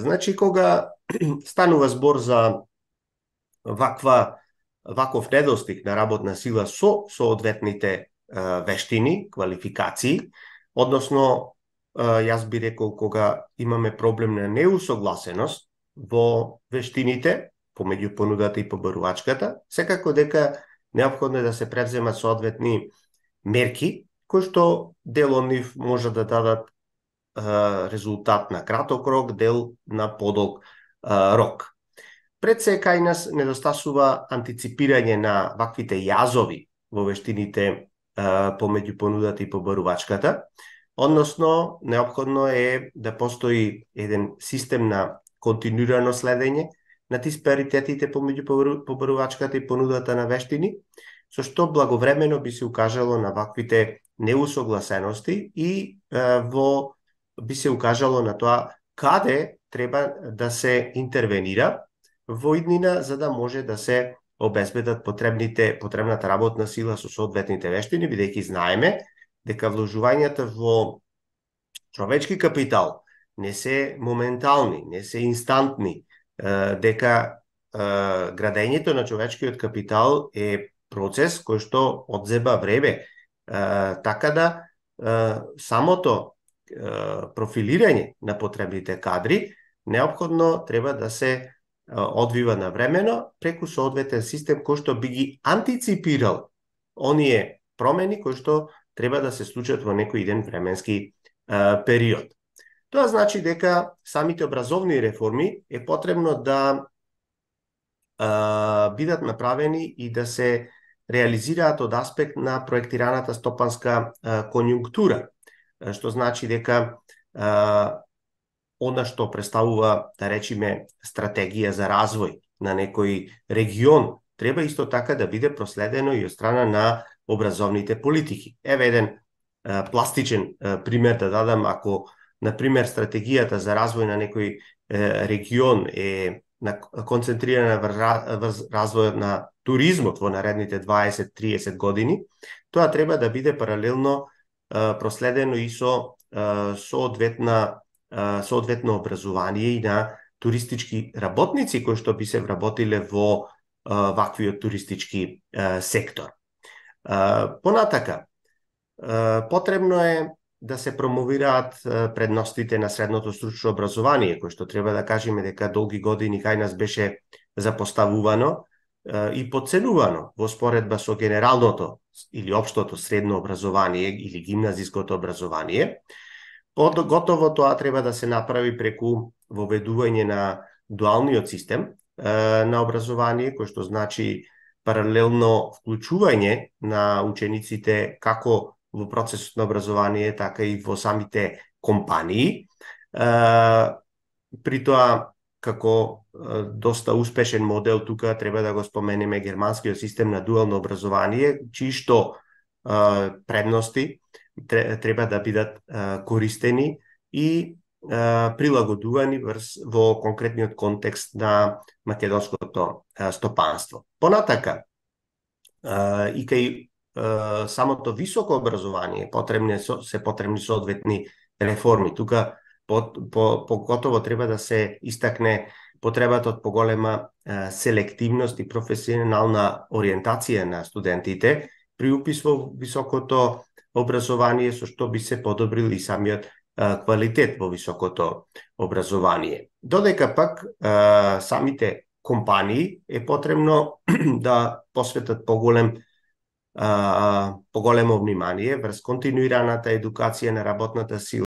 Значи, кога станува збор за ваков недостиг на работна сила со соодветните вештини, квалификации, односно, јас би рекол кога имаме проблем на неусогласеност во вештините, помеѓу понудата и побарувачката, секако дека неопходно е да се превземат соодветни мерки, кои што дел од нив може да дадат резултат на краток рок, дел на подолг рок. Пред се кај нас недостасува антиципирање на ваквите јазови во вештините помеѓу понудата и побарувачката, односно неопходно е да постои еден систем на континуирано следење на диспаритетите помеѓу побарувачката и понудата на вештини, со што благовремено би се укажало на ваквите неусогласености и би се укажало на тоа каде треба да се интервенира во иднина, за да може да се обезбедат потребната работна сила со соодветните вештини, бидејќи знаеме дека вложувањата во човечки капитал не се моментални, не се инстантни, дека градењето на човечкиот капитал е процес кој што одзеба време, така да самото профилирање на потребните кадри неопходно треба да се одвива навремено преку соодветен систем кој што би ги антиципирал оние промени кои што треба да се случат во некој еден временски период. Тоа значи дека самите образовни реформи е потребно да бидат направени и да се реализираат од аспект на проектираната стопанска конјунктура, што значи дека она што представува, да речиме, стратегија за развој на некој регион, треба исто така да биде проследено и од страна на образовните политики. Еве еден пластичен пример да дадам, ако, например, стратегијата за развој на некој регион е концентрирана во развојот на туризмот во наредните 20-30 години, тоа треба да биде паралелно проследено и со соодветно образование и на туристички работници кои што би се вработиле во ваквиот туристички сектор. Понатака, потребно е да се промовираат предностите на средното стручно образование, кој што треба да кажеме дека долги години кај нас беше запоставувано и подценувано во споредба со генералното или општото средно образование или гимназиското образование. Готово тоа треба да се направи преку воведување на дуалниот систем на образование, кој што значи паралелно вклучување на учениците како во процесот на образование, така и во самите компании. При тоа, како доста успешен модел, тука треба да го споменеме германскиот систем на дуално образование, чии што предности треба да бидат користени и прилагодувани во конкретниот контекст на македонското стопанство. Понатака, и кај самото високо образование се потребни соодветни реформи. Тука поготово треба да се истакне потребата од поголема селективност и професионална ориентација на студентите при упис во високото образование, со што би се подобрил и самиот квалитет во високото образование. Додека пак самите компании е потребно да посветат поголемо внимание врз континуираната едукација на работната сила